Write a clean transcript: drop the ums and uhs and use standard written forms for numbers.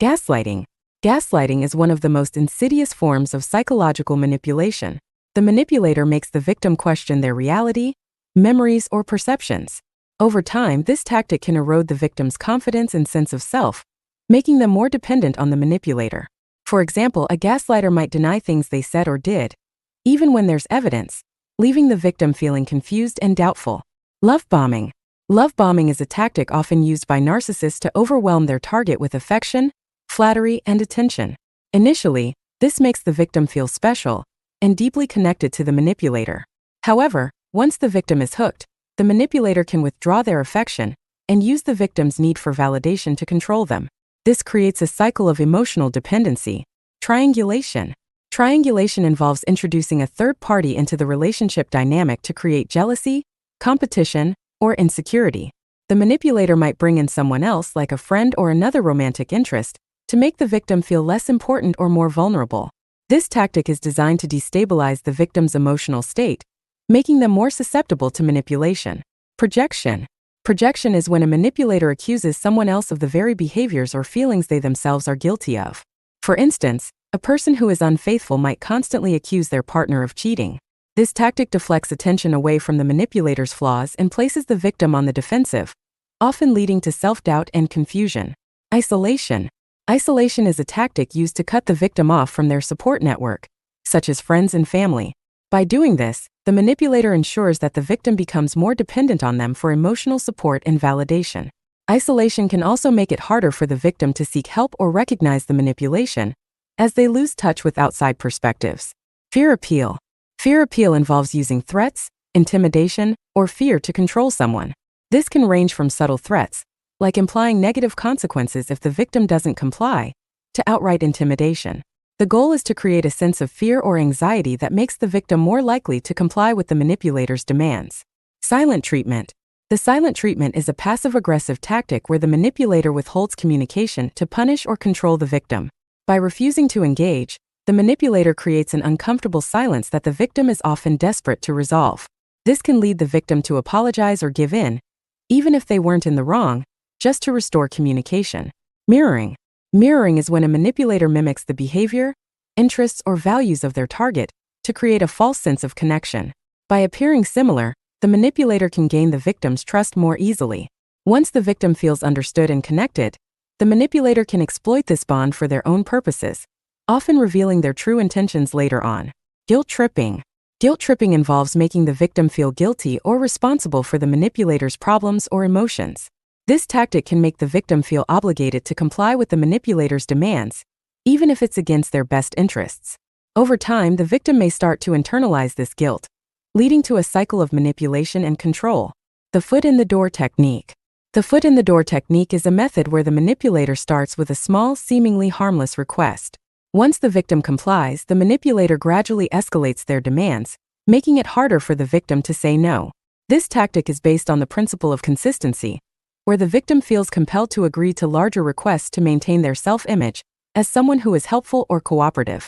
Gaslighting. Gaslighting is one of the most insidious forms of psychological manipulation. The manipulator makes the victim question their reality, memories, or perceptions. Over time, this tactic can erode the victim's confidence and sense of self, making them more dependent on the manipulator. For example, a gaslighter might deny things they said or did, even when there's evidence, leaving the victim feeling confused and doubtful. Love bombing. Love bombing is a tactic often used by narcissists to overwhelm their target with affection, flattery, and attention. Initially, this makes the victim feel special and deeply connected to the manipulator. However, once the victim is hooked, the manipulator can withdraw their affection and use the victim's need for validation to control them. This creates a cycle of emotional dependency. Triangulation. Triangulation involves introducing a third party into the relationship dynamic to create jealousy, competition, or insecurity. The manipulator might bring in someone else, like a friend or another romantic interest, to make the victim feel less important or more vulnerable. This tactic is designed to destabilize the victim's emotional state, making them more susceptible to manipulation. Projection. Projection is when a manipulator accuses someone else of the very behaviors or feelings they themselves are guilty of. For instance, a person who is unfaithful might constantly accuse their partner of cheating. This tactic deflects attention away from the manipulator's flaws and places the victim on the defensive, often leading to self-doubt and confusion. Isolation. Isolation is a tactic used to cut the victim off from their support network, such as friends and family. By doing this, the manipulator ensures that the victim becomes more dependent on them for emotional support and validation. Isolation can also make it harder for the victim to seek help or recognize the manipulation, as they lose touch with outside perspectives. Fear appeal. Fear appeal involves using threats, intimidation, or fear to control someone. This can range from subtle threats, like implying negative consequences if the victim doesn't comply, to outright intimidation. The goal is to create a sense of fear or anxiety that makes the victim more likely to comply with the manipulator's demands. Silent treatment. The silent treatment is a passive-aggressive tactic where the manipulator withholds communication to punish or control the victim. By refusing to engage, the manipulator creates an uncomfortable silence that the victim is often desperate to resolve. This can lead the victim to apologize or give in, even if they weren't in the wrong, just to restore communication. Mirroring. Mirroring is when a manipulator mimics the behavior, interests, or values of their target to create a false sense of connection. By appearing similar, the manipulator can gain the victim's trust more easily. Once the victim feels understood and connected, the manipulator can exploit this bond for their own purposes, often revealing their true intentions later on. Guilt tripping. Guilt tripping involves making the victim feel guilty or responsible for the manipulator's problems or emotions. This tactic can make the victim feel obligated to comply with the manipulator's demands, even if it's against their best interests. Over time, the victim may start to internalize this guilt, leading to a cycle of manipulation and control. The foot in the door technique. The foot in the door technique is a method where the manipulator starts with a small, seemingly harmless request. Once the victim complies, the manipulator gradually escalates their demands, making it harder for the victim to say no. This tactic is based on the principle of consistency, where the victim feels compelled to agree to larger requests to maintain their self-image as someone who is helpful or cooperative.